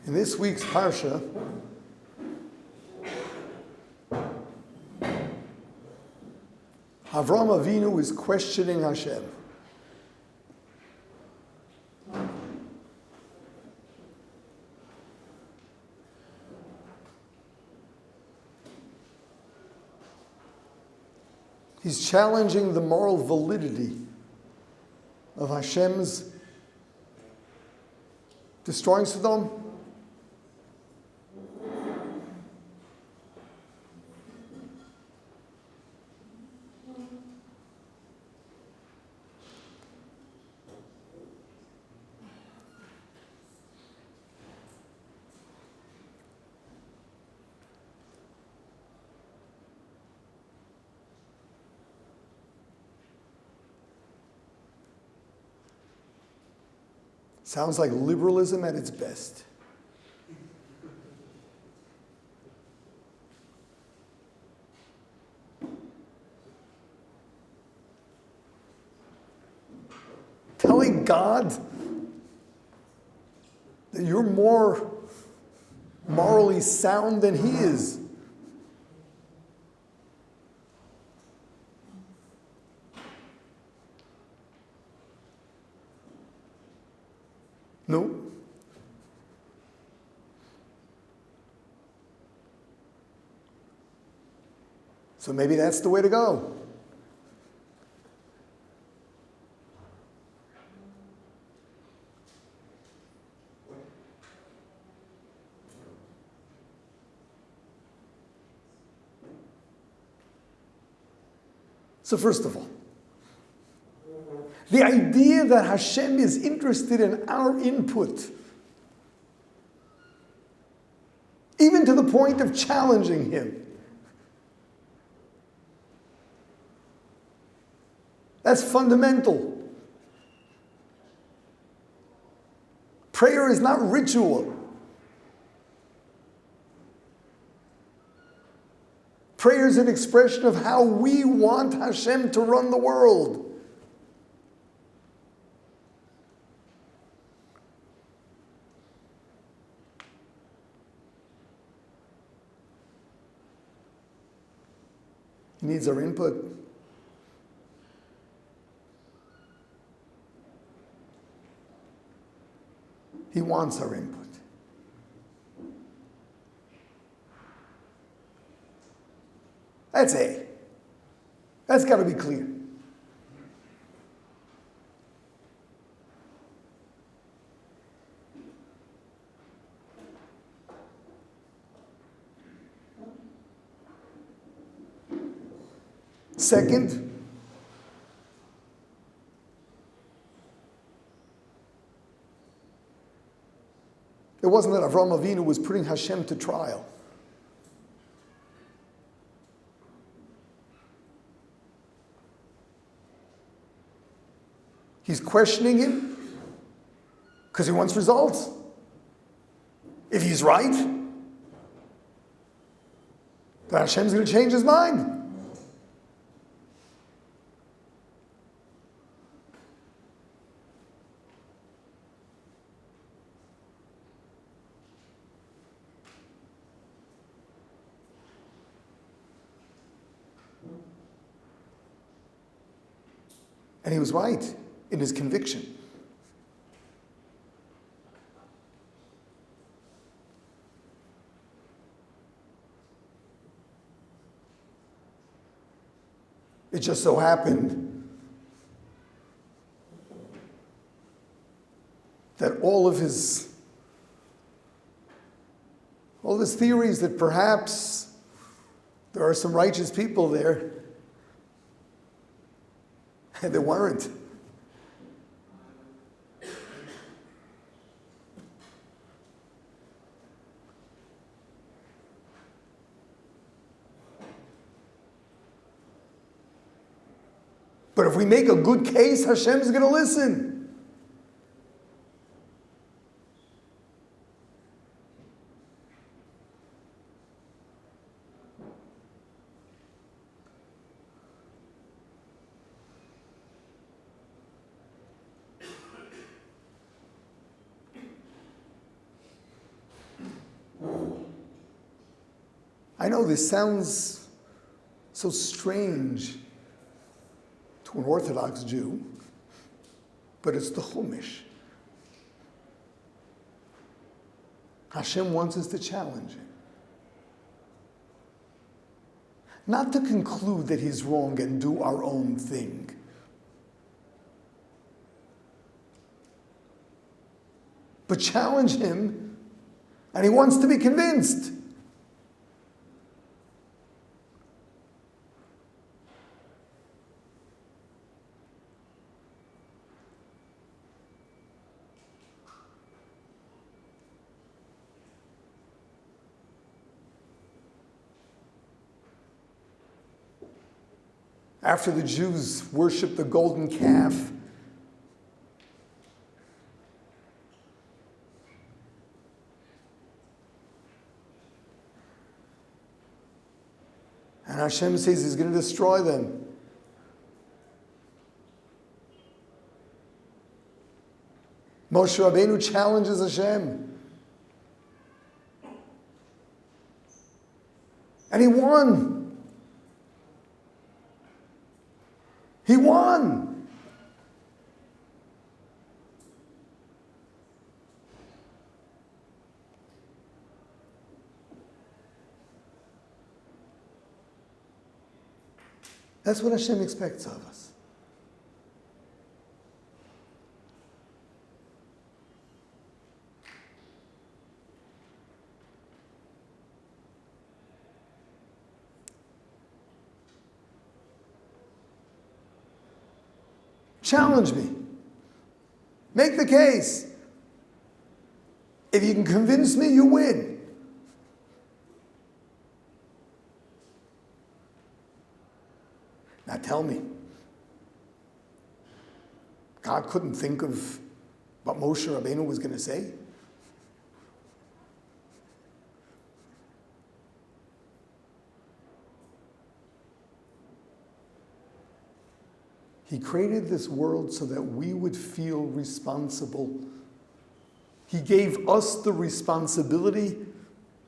In this week's Parsha, Avram Avinu is questioning HaShem. He's challenging the moral validity of Hashem's destroying Sodom. Sounds like liberalism at its best. Telling God that you're more morally sound than He is. No. So maybe that's the way to go. So first of all, the idea that Hashem is interested in our input, even to the point of challenging Him, that's fundamental. Prayer is not ritual. Prayer is an expression of how we want Hashem to run the world. He needs our input. He wants our input. That's A. That's got to be clear. Second, it wasn't that Avram Avinu was putting Hashem to trial. He's questioning Him because He wants results. If He's right, then Hashem's going to change His mind. And he was right in his conviction. It just so happened that all of his theories that perhaps there are some righteous people there, and there weren't. But if we make a good case, Hashem's going to listen. I know this sounds so strange to an Orthodox Jew, but it's the Chumash. HaShem wants us to challenge him. Not to conclude that he's wrong and do our own thing. But challenge him, and he wants to be convinced. After the Jews worshiped the golden calf, and HaShem says he's going to destroy them. Moshe Rabbeinu challenges HaShem. And he won. He won. That's what HaShem expects of us. Challenge me. Make the case. If you can convince me, you win. Now tell me. God couldn't think of what Moshe Rabbeinu was going to say? He created this world so that we would feel responsible. He gave us the responsibility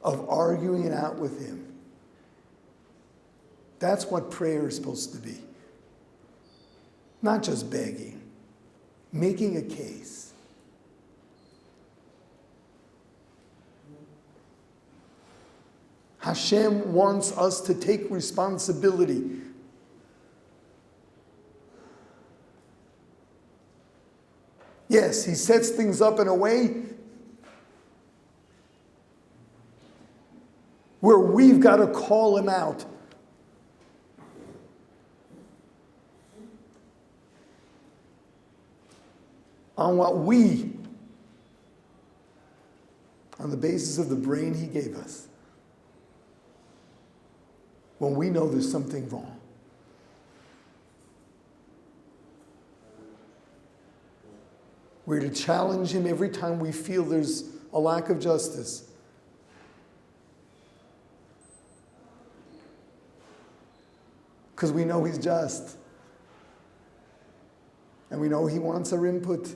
of arguing it out with him. That's what prayer is supposed to be. Not just begging, making a case. HaShem wants us to take responsibility. Yes, he sets things up in a way where we've got to call him out. On what on the basis of the brain he gave us, when we know there's something wrong. We're to challenge him every time we feel there's a lack of justice. Because we know he's just. And we know he wants our input.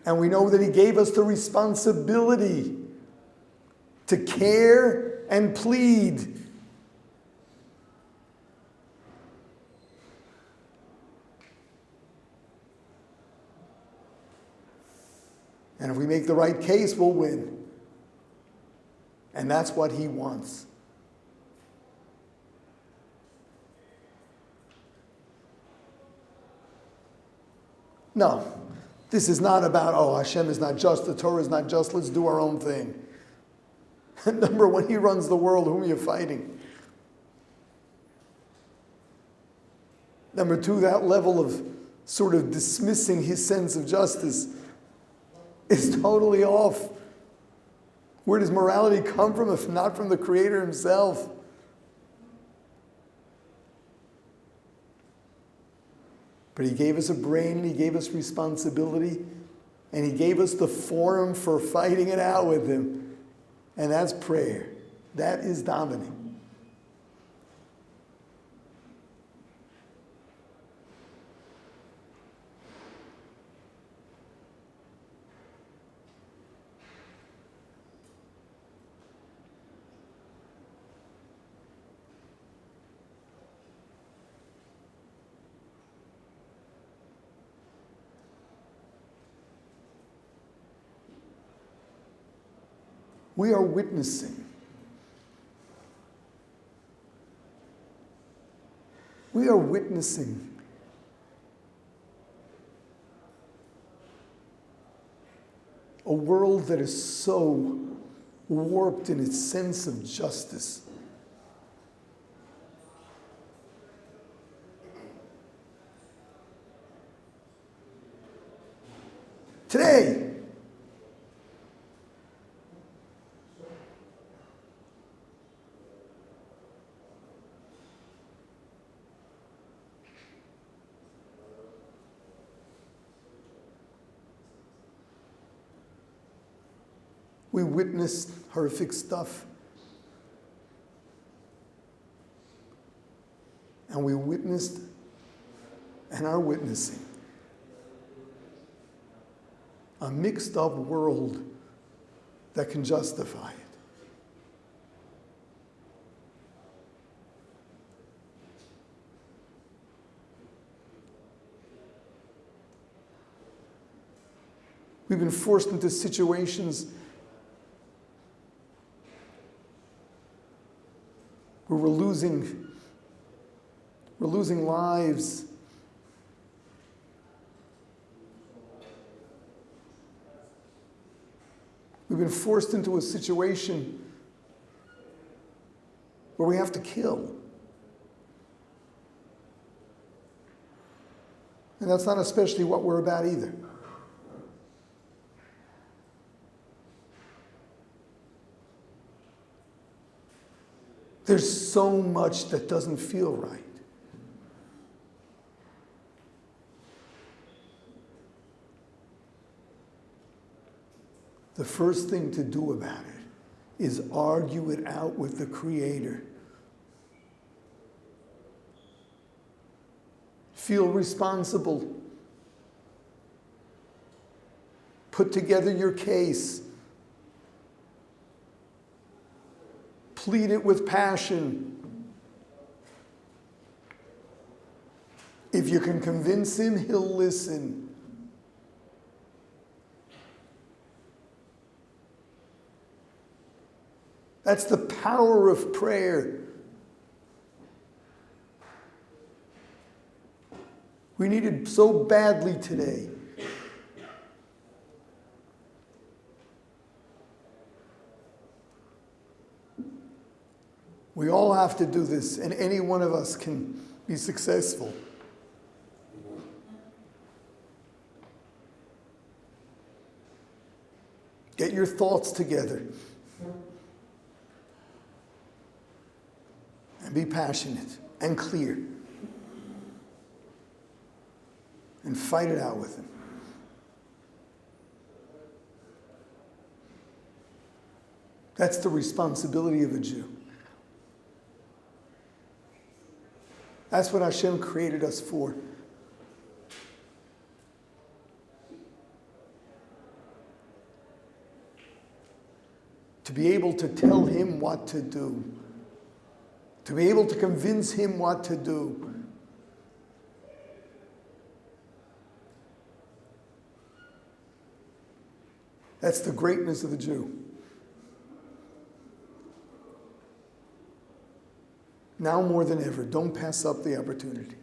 And we know that he gave us the responsibility to care and plead. And if we make the right case, we'll win. And that's what he wants. No, this is not about, oh, HaShem is not just, the Torah is not just, let's do our own thing. Number one, he runs the world, whom are you fighting? Number two, that level of sort of dismissing his sense of justice is totally off. Where does morality come from if not from the Creator himself? But he gave us a brain, and he gave us responsibility, and he gave us the forum for fighting it out with him. And that's prayer. That is davening. We are witnessing. We are witnessing a world that is so warped in its sense of justice. Today, we witnessed horrific stuff. And we witnessed and are witnessing a mixed up world that can justify it. We've been forced into situations where we're losing lives. We've been forced into a situation where we have to kill. And that's not especially what we're about either. There's so much that doesn't feel right. The first thing to do about it is argue it out with the Creator. Feel responsible. Put together your case. Plead it with passion. If you can convince him, he'll listen. That's the power of prayer. We need it so badly today. We all have to do this, and any one of us can be successful. Get your thoughts together. And be passionate and clear. And fight it out with him. That's the responsibility of a Jew. That's what HaShem created us for. To be able to tell him what to do. To be able to convince him what to do. That's the greatness of the Jew. Now more than ever, don't pass up the opportunity.